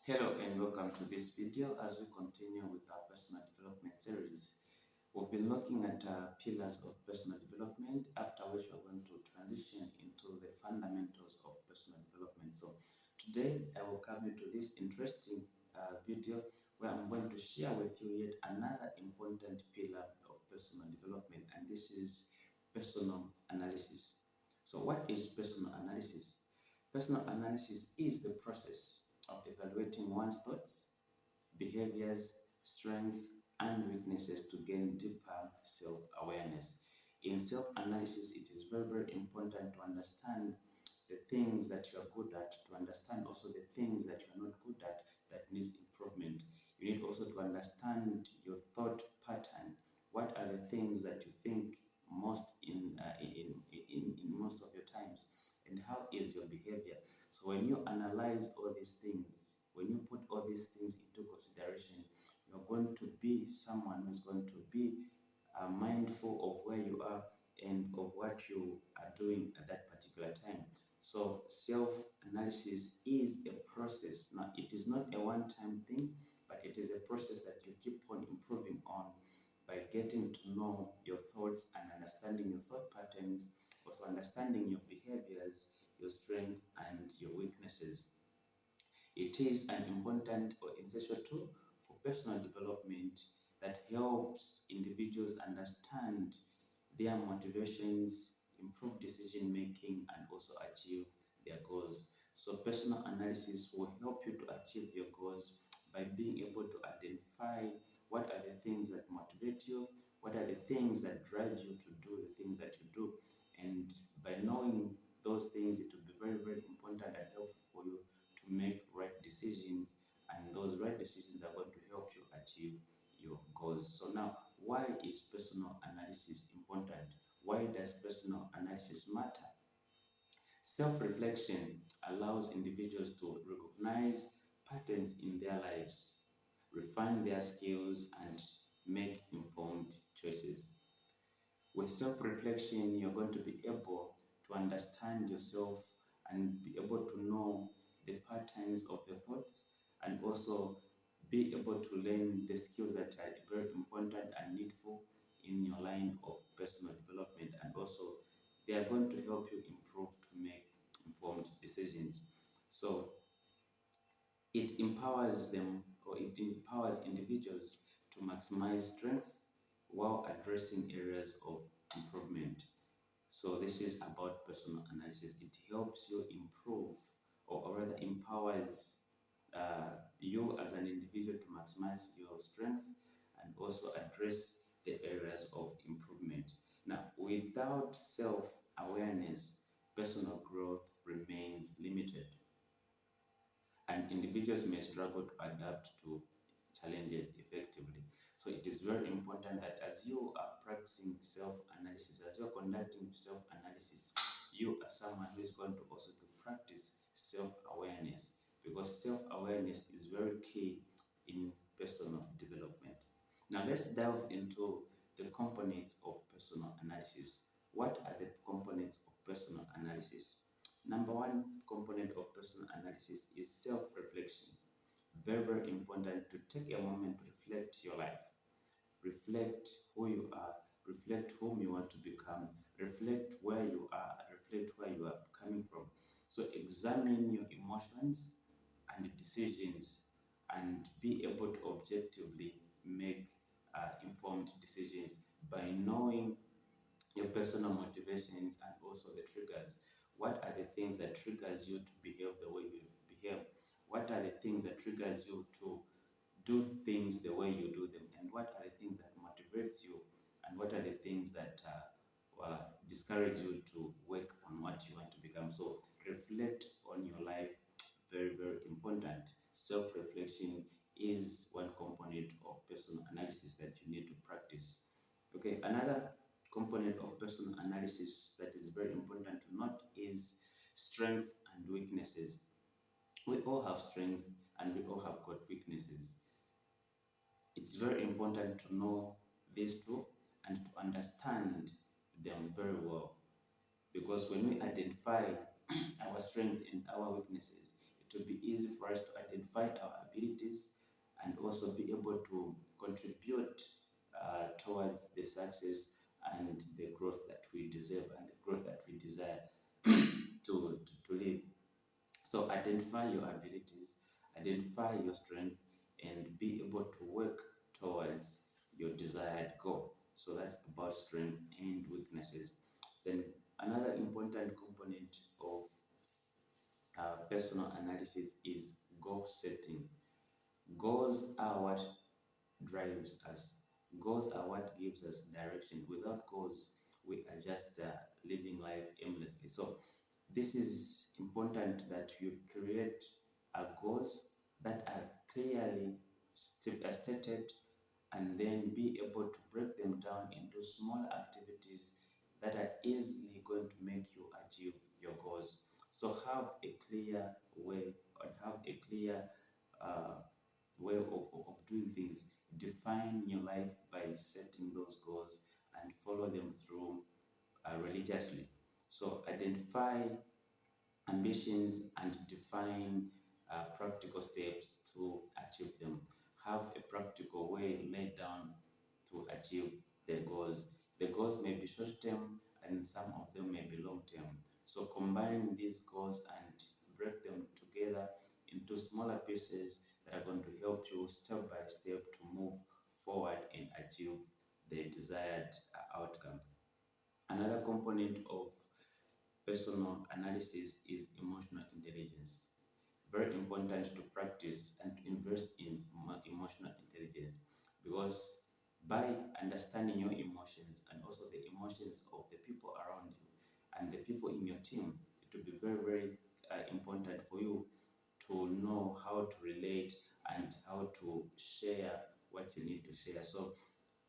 Hello and welcome to this video as we continue with our personal development series. We've been looking at pillars of personal development, after which we're going to transition into the fundamentals of personal development. So today I will come into this interesting video where I'm going to share with you yet another important pillar of personal development, and this is personal analysis. So what is personal analysis? Personal analysis is the process of evaluating one's thoughts, behaviors, strengths, and weaknesses to gain deeper self-awareness. In self-analysis, it is very, very important to understand the things that you are good at, to understand also the things that you are not good at that needs improvement. You need also to understand your thought pattern. What are the things that you think most in most of your times, and how is your behavior? So when you analyze all these things, when you put all these things into consideration, you're going to be someone who's going to be mindful of where you are and of what you are doing at that particular time. So self-analysis is a process. Now, it is not a one-time thing, but it is a process that you keep on improving on by getting to know your thoughts and understanding your thought patterns, also understanding your behaviors, your strength, and your weaknesses. It is an important or essential tool for personal development that helps individuals understand their motivations, improve decision making, and also achieve their goals. So, personal analysis will help you to achieve your goals by being able to identify what are the things that motivate you, what are the things that drive you to do the things that you do. And by knowing those things, it will be very, very important and helpful for you to make right decisions, and those right decisions are going to help you achieve your goals. So now, why is personal analysis important? Why does personal analysis matter? Self-reflection allows individuals to recognize patterns in their lives, refine their skills, and make informed choices. With self-reflection, you're going to be able to understand yourself and be able to know the patterns of your thoughts, and also be able to learn the skills that are very important and needful in your line of personal development, and also they are going to help you improve to make informed decisions. So it empowers them, or it empowers individuals to maximize strength while addressing areas of improvement. So this is about personal analysis. It helps you improve, or rather empowers you as an individual to maximize your strength and also address the areas of improvement. Now, without self-awareness, personal growth remains limited, and individuals may struggle to adapt to challenges effectively. So it is very important that as you are practicing self-analysis, as you are conducting self-analysis, you are someone who is going to also to practice self-awareness, because self-awareness is very key in personal development. Now let's delve into the components of personal analysis. What are the components of personal analysis? Number one component of personal analysis is self-reflection. Very, very important to take a moment to reflect your life, reflect who you are, reflect whom you want to become, reflect where you are, reflect where you are coming from. So examine your emotions and decisions, and be able to objectively make informed decisions by knowing your personal motivations and also the triggers. What are the things that triggers you to behave the way you behave? What are the things that triggers you to do things the way you do them? And what are the things that motivates you? And what are the things that discourage you to work on what you want to become? So reflect on your life. Very, very important. Self-reflection is one component of personal analysis that you need to practice. Okay, another component of personal analysis that is very important to note is strength and weaknesses. We all have strengths and we all have got weaknesses. It's very important to know these two and to understand them very well, because when we identify our strength and our weaknesses, it will be easy for us to identify our abilities and also be able to contribute towards the success and the growth that we deserve and the growth that we desire to live. So identify your abilities, identify your strength, and be able to work towards your desired goal. So that's about strength and weaknesses. Then another important component of personal analysis is goal setting. Goals are what drives us. Goals are what gives us direction. Without goals, we are just living life aimlessly. So this is important that you create goals that are clearly stated, and then be able to break them down into small activities that are easily going to make you achieve your goals. So have a clear way, or have a clear uh, way of doing things. Define your life by setting those goals and follow them through religiously. So identify ambitions and define practical steps to achieve them. Have a practical way laid down to achieve the goals. The goals may be short term and some of them may be long term. So combine these goals and break them together into smaller pieces that are going to help you step by step to move forward and achieve the desired outcome. Another component of personal analysis is emotional intelligence. Very important to practice and to invest in emotional intelligence, because by understanding your emotions and also the emotions of the people around you and the people in your team, it will be very, very important for you to know how to relate and how to share what you need to share. So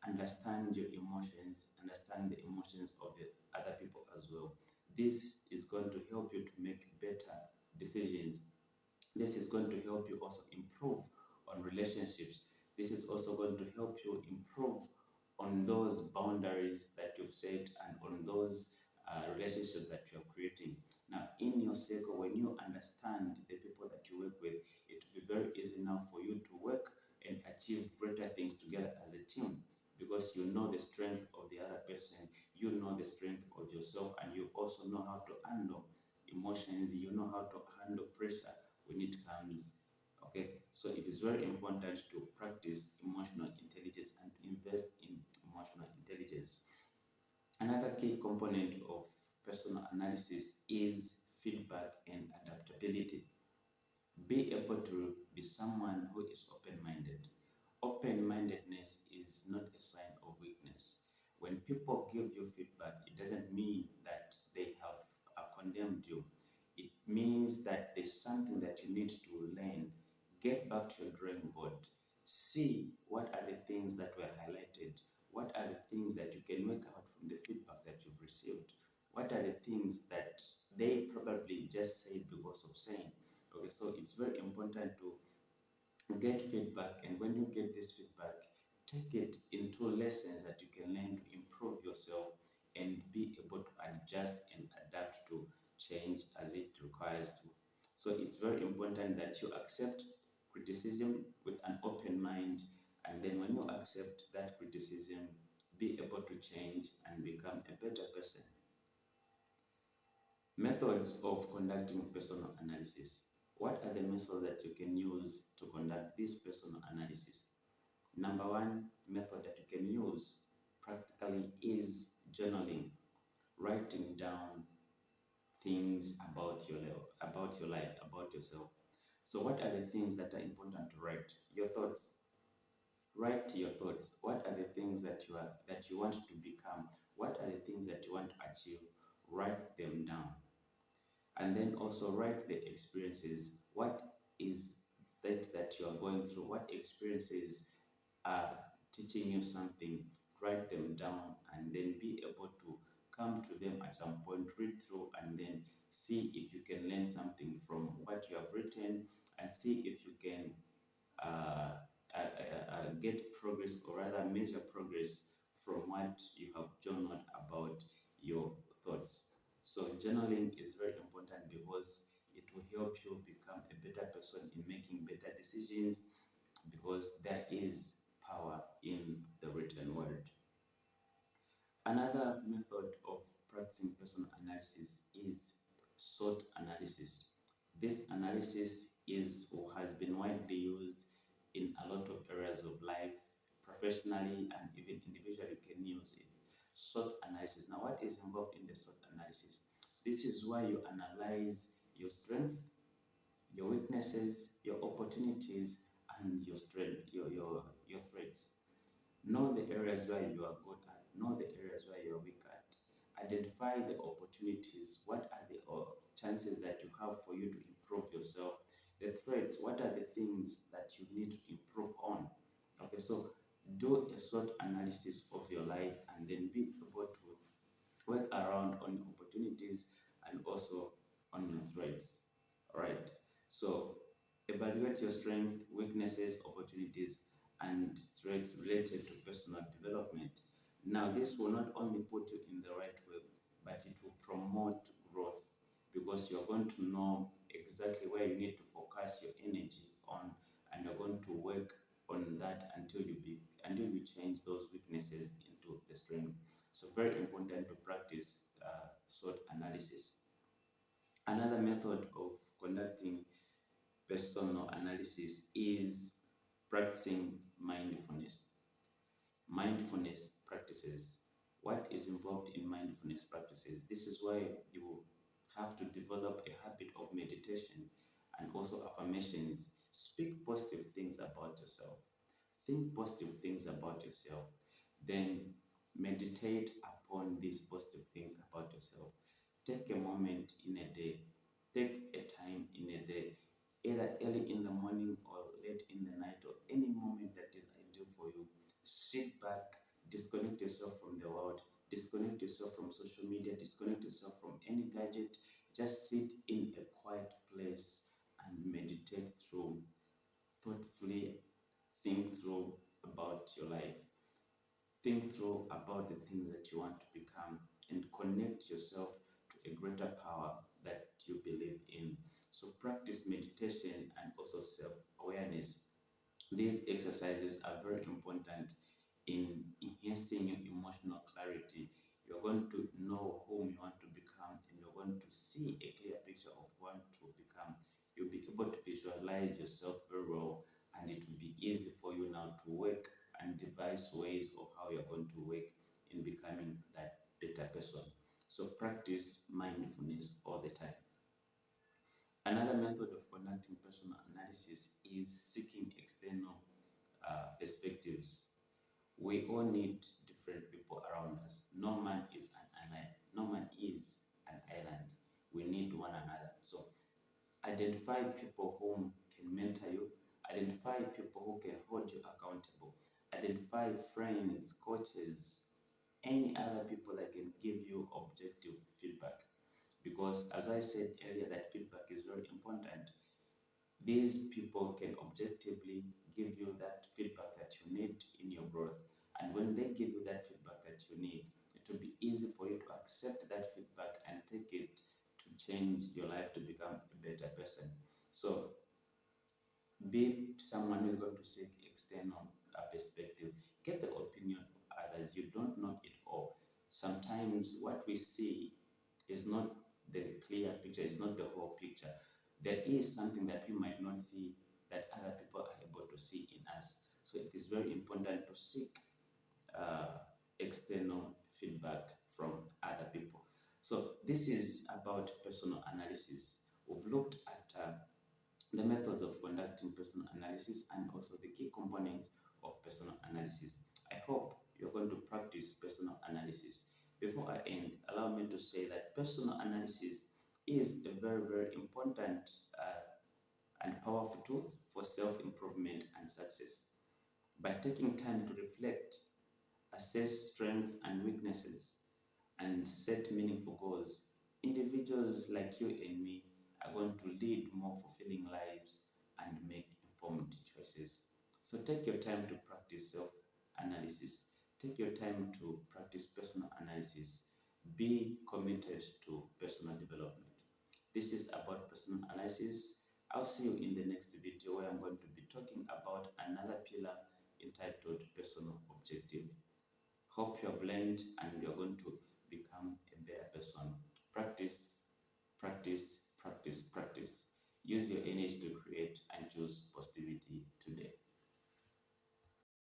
understand your emotions, understand the emotions of the other people as well. This is going to help you to make better decisions. This is going to help you also improve on relationships. This is also going to help you improve on those boundaries that you've set and on those relationships that you're creating. Now, in your circle, when you understand the people that you work with, it will be very easy now for you to work and achieve greater things together as a team, because you know the strength of the other person, you know the strength of yourself, and you also know how to handle emotions, you know how to handle pressure when it comes. Okay, so it is very important to practice emotional intelligence and invest in emotional intelligence. Another key component of personal analysis is feedback and adaptability. Be able to be someone who is open minded. Open mindedness is not a sign of weakness. When people give you feedback, it doesn't mean that they have condemned you. It means that there's something that you need to learn. Get back to your drawing board. See what are the things that were highlighted. What are the things that you can make out from the feedback that you've received? What are the things that they probably just said because of saying? Okay, so it's very important to get feedback, and when you get this feedback, take it into lessons that you can learn to improve yourself and be able to adjust and adapt to change as it requires to. So it's very important that you accept criticism with an open mind, and then when you accept that criticism, be able to change and become a better person. Methods of conducting personal analysis. What are the methods that you can use to conduct this personal analysis? Number one method that you can use practically is journaling, writing down things about your life, about yourself. So, what are the things that are important to write? Your thoughts. Write your thoughts. What are the things that you want to become? What are the things that you want to achieve? Write them down, and then also write the experiences. What is that you are going through? What experiences are teaching you something? Write them down, and then be able to come to them at some point, read through, and then see if you can learn something from what you have written, and see if you can get progress, or rather measure progress from what you have journaled about your thoughts. So journaling is very important because It will help you become a better person in making better decisions because there is power in the written word. Another method of practicing personal analysis is SWOT analysis. This analysis is or has been widely used in a lot of areas of life, professionally and even individually you can use it. SWOT analysis. Now, what is involved in the SWOT analysis? This is why you analyze your strength, your weaknesses, your opportunities, and your strength, your threats. Know the areas where you are good at, know the areas where you are weak at. Identify the opportunities. What are the chances that you have for you to improve yourself? The threats, what are the things that you need to improve on? Okay, so do a SWOT analysis of your life and then be able to work around on your opportunities and also on your threats. All right. So evaluate your strength, weaknesses, opportunities, and threats related to personal development. Now, this will not only put you in the right way, but it will promote growth because you're going to know exactly where you need to focus your energy on, and you're going to work on that until you change those weaknesses into the strength. So, very important to practice SWOT analysis. Another method of conducting personal analysis is practicing mindfulness. Mindfulness practices. What is involved in mindfulness practices? This is why you have to develop a habit of meditation and also affirmations. Speak positive things about yourself. Think positive things about yourself. Then meditate upon these positive things about yourself. Take a moment in a day. Take a time in a day, either early in the morning or late in the night or any moment that is ideal for you. Sit back, disconnect yourself from the world, disconnect yourself from social media, disconnect yourself from any gadget. Just sit in a quiet place and meditate through, thoughtfully think through about your life. Think through about the things that you want to become and connect yourself to a greater power that you believe in. So practice meditation and also self-awareness. These exercises are very important in enhancing your emotional clarity. You're going to know whom you want to become and you're going to see a clear picture of what to become. You'll be able to visualize yourself very well and it will be easy for you now to work and devise ways of how you're going to work in becoming that better person. So practice mindfulness all the time. Another method of conducting personal analysis is seeking external perspectives. We all need different people around us. No man is an island. No man is an island. We need one another. So identify people who can mentor you. Identify people who can hold you accountable. Identify friends, coaches, any other people that can give you objective feedback. Because as I said earlier, that feedback is very important. These people can objectively give you that feedback that you need in your growth. And when they give you that feedback that you need, it will be easy for you to accept that feedback and take it to change your life to become a better person. So be someone who is going to seek external perspective. Get the opinion of others. You don't know it all. Sometimes what we see is not the clear picture, is not the whole picture. There is something that we might not see that other people are able to see in us. So it is very important to seek external feedback from other people. So this is about personal analysis. We've looked at the methods of conducting personal analysis and also the key components of personal analysis. I hope you're going to practice personal analysis. Before I end, allow me to say that personal analysis is a very, very important and powerful tool for self-improvement and success. By taking time to reflect, assess strengths and weaknesses, and set meaningful goals, individuals like you and me are going to lead more fulfilling lives and make informed choices. So take your time to practice self analysis. Take your time to practice personal analysis. Be committed to personal development. This is about personal analysis. I'll see you in the next video where I'm going to be talking about another pillar entitled personal objective. Hope you have learned and you're going to become a better person. Practice, practice, practice, practice. Use your energy to create and choose positivity today.